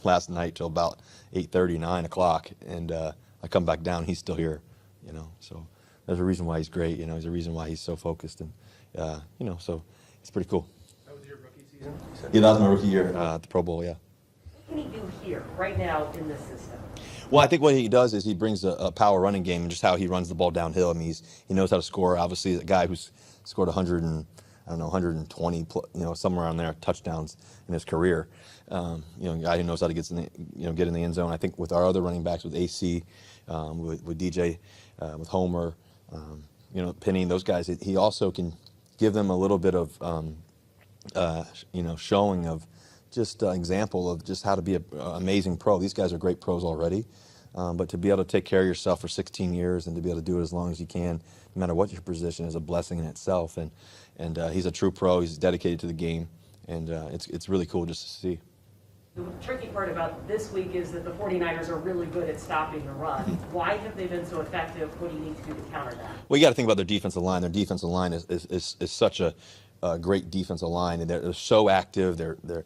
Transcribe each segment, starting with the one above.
last night till about 8:30, 9 o'clock, and I come back down, he's still here, you know. So there's a reason why he's great, you know. There's a reason why he's so focused, and you know, so it's pretty cool. That was your rookie season? Yeah, that was my rookie year at the Pro Bowl, yeah. What can he do here, right now, in this system? Well, I think what he does is he brings a power running game and just how he runs the ball downhill. I mean, he knows how to score. Obviously, a guy who's scored 100 and I don't know 120, you know, somewhere around there touchdowns in his career. You know, a guy who knows how to get in the end zone. I think with our other running backs, with AC, with DJ, with Homer, you know, Penny, those guys, he also can give them a little bit of you know, showing of just an example of just how to be an amazing pro. These guys are great pros already, but to be able to take care of yourself for 16 years and to be able to do it as long as you can, no matter what your position, is a blessing in itself. And he's a true pro. He's dedicated to the game, and it's really cool just to see. The tricky part about this week is that the 49ers are really good at stopping the run. Why have they been so effective? What do you need to do to counter that? Well, you got to think about their defensive line. Their defensive line is such a great defensive line, and they're so active. They're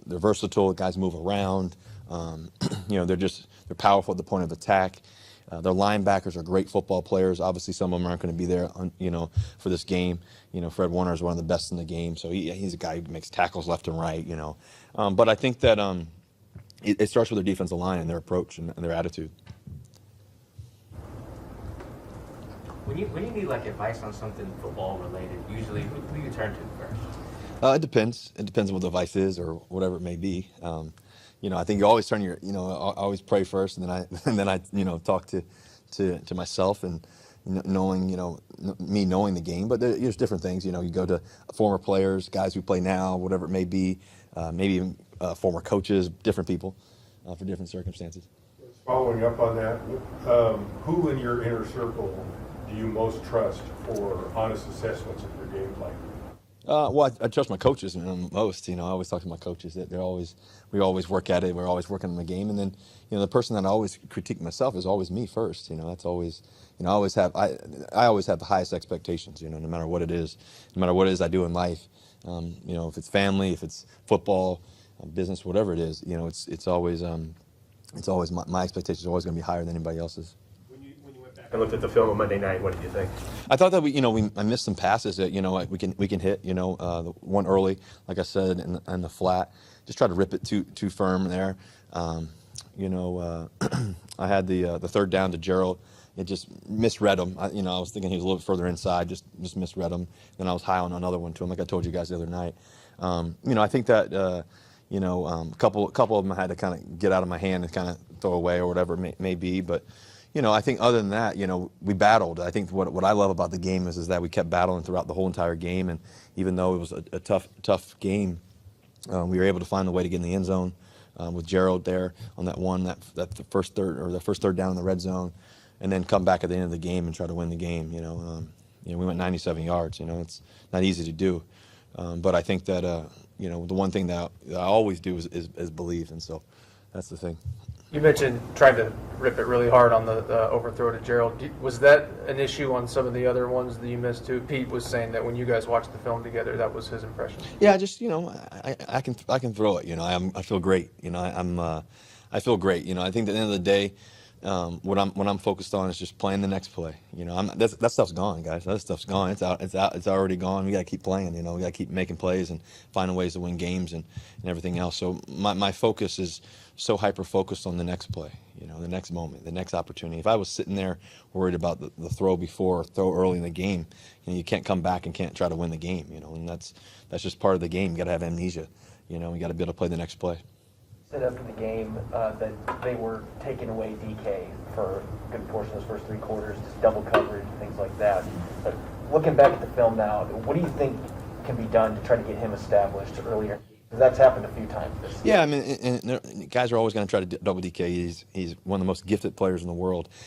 versatile. Guys move around. You know, they're powerful at the point of attack. Their linebackers are great football players. Obviously, some of them aren't going to be there, you know, for this game. You know, Fred Warner is one of the best in the game, so he's a guy who makes tackles left and right. You know, but I think that it starts with their defensive line and their approach and their attitude. When you need like advice on something football related, usually who do you turn to first? It depends. It depends on what the advice is or whatever it may be. You know, I think you always turn I always pray first, and then I you know, talk to myself, and knowing, you know, me knowing the game. But there's different things. You know, you go to former players, guys who play now, whatever it may be, maybe even former coaches, different people for different circumstances. Following up on that, who in your inner circle do you most trust for honest assessments of your game plan? Well, I trust my coaches most. You know, I always talk to my coaches. That we always work at it. We're always working on the game, and then, you know, the person that I always critique myself is always me first. You know, that's always, you know, I always have the highest expectations. You know, no matter what it is, I do in life. You know, if it's family, if it's football, business, whatever it is. You know, it's always my expectations are always going to be higher than anybody else's. I looked at the film on Monday night. What did you think? I thought that I missed some passes that, you know, we can hit. You know, the one early, like I said, in the flat, just try to rip it too firm there. You know, I had the third down to Gerald. It just misread him. I was thinking he was a little bit further inside, just misread him. Then I was high on another one to him, like I told you guys the other night. You know, I think that you know, a couple of them I had to kind of get out of my hand and kind of throw away or whatever it may be, but. You know, I think other than that, you know, we battled. I think what I love about the game is that we kept battling throughout the whole entire game, and even though it was a tough game, we were able to find a way to get in the end zone with Gerald there on the first third down in the red zone, and then come back at the end of the game and try to win the game. You know, we went 97 yards. You know, it's not easy to do, but I think that you know, the one thing that I always do is believe, and so that's the thing. You mentioned trying to rip it really hard on the overthrow to Gerald. Was that an issue on some of the other ones that you missed too? Pete was saying that when you guys watched the film together, that was his impression. Yeah, just, you know, I can throw it. You know, I feel great. You know, I feel great. You know, I think at the end of the day, what I'm focused on is just playing the next play. You know, that stuff's gone, guys. That stuff's gone. It's out. It's already gone. We got to keep playing. You know, we got to keep making plays and finding ways to win games and everything else. So my focus is so hyper focused on the next play. You know, the next moment, the next opportunity. If I was sitting there worried about the throw before or throw early in the game, you know, you can't come back and can't try to win the game. You know, and that's just part of the game. You got to have amnesia. You know, you got to be able to play the next play. Said after the game that they were taking away DK for a good portion of those first three quarters, just double coverage and things like that. But looking back at the film now, what do you think can be done to try to get him established earlier? Because that's happened a few times this season. Yeah, I mean, and guys are always going to try to double DK. He's one of the most gifted players in the world.